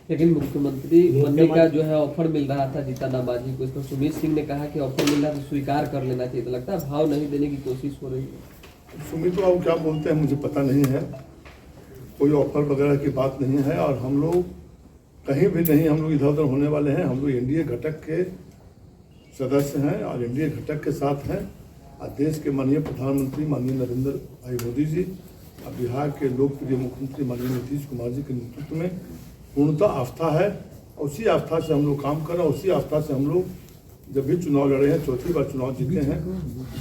लेकिन मुख्यमंत्री बनने का जो है ऑफर मिल रहा था जीतन राम मांझी को, इस पर सुमित सिंह ने कहा कि ऑफर मिल रहा तो स्वीकार कर लेना चाहिए। तो लगता है भाव नहीं देने की कोशिश हो रही है। सुमित बाबू क्या बोलते हैं मुझे पता नहीं है, कोई ऑफर वगैरह की बात नहीं है। और हम लोग कहीं भी नहीं, हम लोग इधर उधर होने वाले हैं। हम लोग एनडीए घटक के सदस्य हैं और एनडीए घटक के साथ हैं। और देश के माननीय प्रधानमंत्री माननीय नरेंद्र भाई मोदी जी और बिहार के लोकप्रिय मुख्यमंत्री माननीय नीतीश कुमार जी के नेतृत्व में पूर्णतः आस्था है। उसी आस्था से हम लोग काम कर रहे हैं। उसी आस्था से हम लोग जब भी चुनाव लड़े हैं, चौथी बार चुनाव जीते हैं,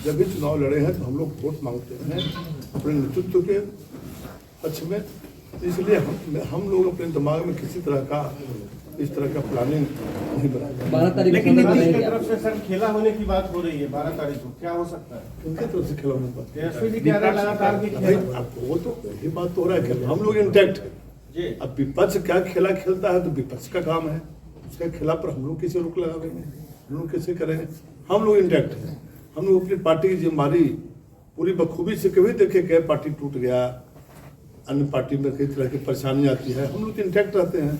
जब भी चुनाव लड़े हैं तो हम लोग वोट मांगते हैं अपने नेतृत्व के पक्ष में। इसलिए हम लोग अपने दिमाग में किसी तरह का इस तरह का प्लानिंग नहीं बनाते। 12 तारीख लेकिन नीतीश की तरफ से सर खेला होने की बात हो रही है 12 तारीख को, क्या हो सकता है? उनके तरफ से खेला होने की बात तेजस्वी जी कह रहे हैं लगातार की खेल। अब वो तो यही बात तो हो रहा है कि हम लोग इंटैक्ट है। अब विपक्ष क्या खेला खेलता है तो विपक्ष का काम है, उसका खेला पर हम लोग कैसे रोक लगाएंगे, हम लोग कैसे करेंगे? हम लोग इंटैक्ट है। हम लोग अपनी पार्टी की जिम्मेदारी पूरी बखूबी से कभी देखे क्या पार्टी टूट गया, अन्य पार्टी में कई तरह की परेशानी आती है, हम लोग इंटैक्ट रहते हैं।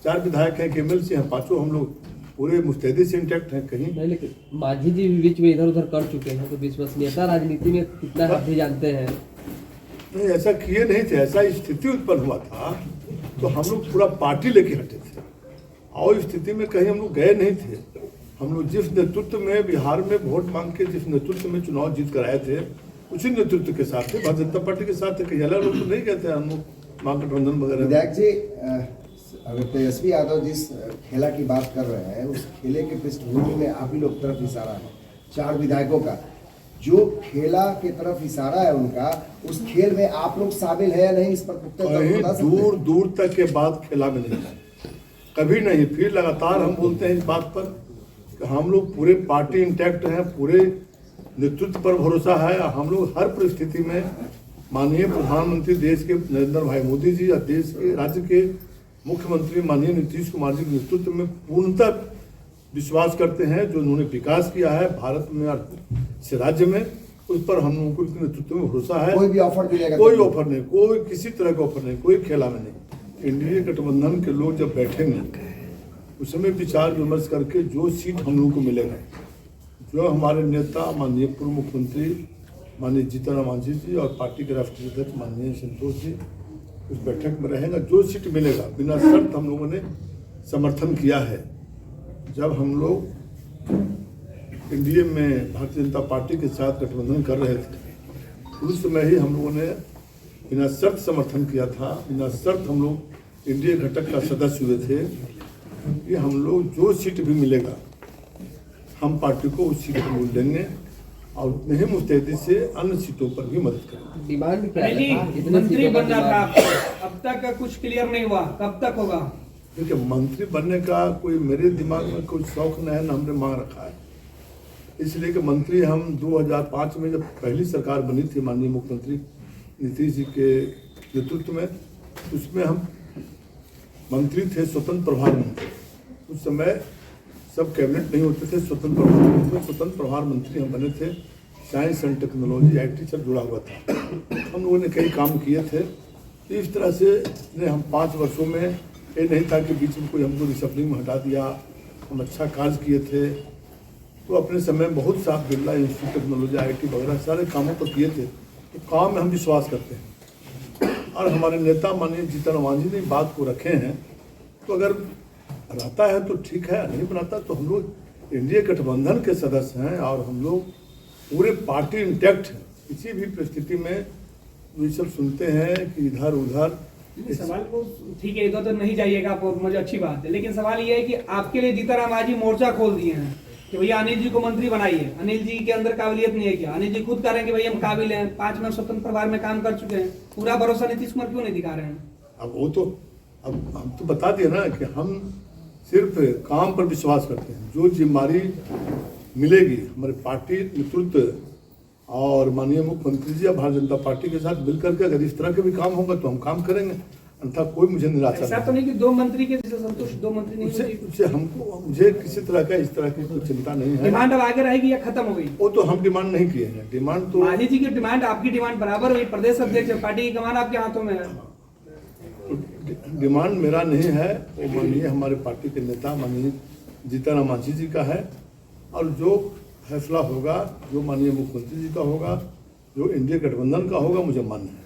4 विधायक हैं, एमएलसी हैं, 5 हम लोग पूरे मुस्तैदी से इंटैक्ट हैं। कहीं नहीं, लेकिन मांझी जी भी बीच में इधर उधर कर चुके हैं, तो विश्वसनीयता राजनीति में कितना है भी जानते हैं। नहीं, ऐसा किए नहीं थे। ऐसा स्थिति उत्पन्न हुआ था तो हम लोग पूरा पार्टी लेके हटे थे और इस स्थिति में कहीं हम लोग गए नहीं थे। हम लोग जिस नेतृत्व में बिहार में वोट मांग के जिस नेतृत्व में चुनाव जीत कर आए थे उसी नेतृत्व के साथ थे, भारतीय जनता पार्टी के साथ थे। कहीं अलग लोग तो नहीं कहते हम लोग महागठबंधन वगैरह। विधायक जी, अगर तेजस्वी यादव जिस खेला की बात कर रहे हैं उस खेले के पृष्ठभूमि में आप ही लोग तरफ इशारा है 4 विधायकों का, जो खेला के तरफ इशारा है उनका, उस खेल में आप लोग शामिल है या नहीं, इस पर दूर दूर तक के बात खेला में नहीं है, कभी नहीं। फिर लगातार हम बोलते हैं इस बात पर कि हम लोग पूरे पार्टी इंटैक्ट हैं, पूरे नेतृत्व पर भरोसा है। हम लोग हर परिस्थिति में माननीय प्रधानमंत्री देश के नरेंद्र भाई मोदी जी और देश के राज्य के मुख्यमंत्री माननीय नीतीश कुमार जी के नेतृत्व में पूर्णतः विश्वास करते हैं। जो उन्होंने विकास किया है भारत में और इस राज्य में, उस पर हम लोगों को उनके नेतृत्व में भरोसा है। कोई भी ऑफर मिलेगा? कोई ऑफर नहीं, कोई किसी तरह का ऑफर नहीं, कोई खेला में नहीं। एनडीए गठबंधन के लोग जब बैठेंगे उस समय विचार विमर्श करके जो सीट हम लोगों को मिलेगा, जो हमारे नेता माननीय पूर्व मुख्यमंत्री माननीय जीतन राम मांझी जी और पार्टी के राष्ट्रीय अध्यक्ष माननीय संतोष जी उस बैठक में रहेगा, जो सीट मिलेगा बिना शर्त हम लोगों ने समर्थन किया है। जब हम लोग एनडीए में भारतीय जनता पार्टी के साथ गठबंधन कर रहे थे उस समय ही हम लोगों ने बिना शर्त समर्थन किया था। बिना शर्त हम लोग एनडीए घटक का सदस्य हुए थे कि हम लोग जो सीट भी मिलेगा हम पार्टी को उस सीट पर देंगे और उतने ही मुस्तैदी से अन्य सीटों पर भी मदद करेंगे। डिमांड क्या है? मंत्री बनना था, अब तक कुछ क्लियर नहीं हुआ, कब तक होगा? देखिए, मंत्री बनने का कोई मेरे दिमाग में कोई शौक नहीं है, ना हमने मांग रखा है। इसलिए कि मंत्री हम 2005 में जब पहली सरकार बनी थी माननीय मुख्यमंत्री नीतीश जी के नेतृत्व में, उसमें हम मंत्री थे स्वतंत्र प्रभार मंत्री। उस समय सब कैबिनेट नहीं होते थे, स्वतंत्र प्रभार मंत्री। स्वतंत्र प्रभार मंत्री हम बने थे, साइंस एंड टेक्नोलॉजी आईटी से जुड़ा हुआ था। हम लोगों ने कई काम किए थे। तो इस तरह से हम 5 वर्षों में ये नहीं था कि बीच में कोई हमको रिसप्लिंग में हटा दिया। हम अच्छा कार्य किए थे। तो अपने समय बहुत साथ बिरला इंस्टीट्यूट टेक्नोलॉजी आईटी वगैरह सारे कामों पर किए थे। तो काम में हम विश्वास करते हैं और हमारे नेता माननीय जीतन राम मांझी ने बात को रखे हैं। तो अगर रहता है तो ठीक है, नहीं बनाता तो हम लोग एनडीए गठबंधन के सदस्य हैं और हम लोग पूरे पार्टी इंटैक्ट है। किसी भी परिस्थिति में ये सब सुनते हैं कि इधर उधर। सवाल को ठीक है, इधर तो नहीं जाइएगा, मुझे अच्छी बात है, लेकिन सवाल ये है कि आपके लिए जीतन राम मांझी मोर्चा खोल दिए हैं कि भैया अनिल जी को मंत्री बनाइए। अनिल जी के अंदर काबिलियत नहीं है क्या? अनिल जी खुद कह रहे हैं कि भैया हम काबिल हैं, 5 में स्वतंत्र प्रभार में काम कर चुके हैं। पूरा भरोसा नीतीश कुमार क्यों नहीं दिखा रहे हैं? अब वो तो अब हम तो बता दिए ना कि हम सिर्फ काम पर विश्वास करते हैं। जो जिम्मेदारी मिलेगी हमारे पार्टी नेतृत्व और माननीय मुख्यमंत्री जी और भारतीय जनता पार्टी के साथ मिलकर के अगर इस तरह के भी काम होगा तो हम काम करेंगे, अन्यथा कोई मुझे निराशा ऐसा तो नहीं कि 2 मंत्री के संतुष्ट 2 मंत्री नहीं उससे हमको मुझे किसी तरह का इस तरह की कोई चिंता नहीं है। डिमांड अब आगे रहेगी या खत्म हो गई? वो तो हम डिमांड नहीं किए हैं। डिमांड तो मांझी जी की डिमांड आपकी डिमांड बराबर हुई। प्रदेश अध्यक्ष पार्टी की कमान आपके हाथों में है। डिमांड मेरा नहीं है, वो माननीय हमारे पार्टी के नेता माननीय जीतन राम मांझी जी का है। और जो फैसला होगा, जो माननीय मुख्यमंत्री जी का होगा, जो एनडीए गठबंधन का होगा, मुझे मान्य है।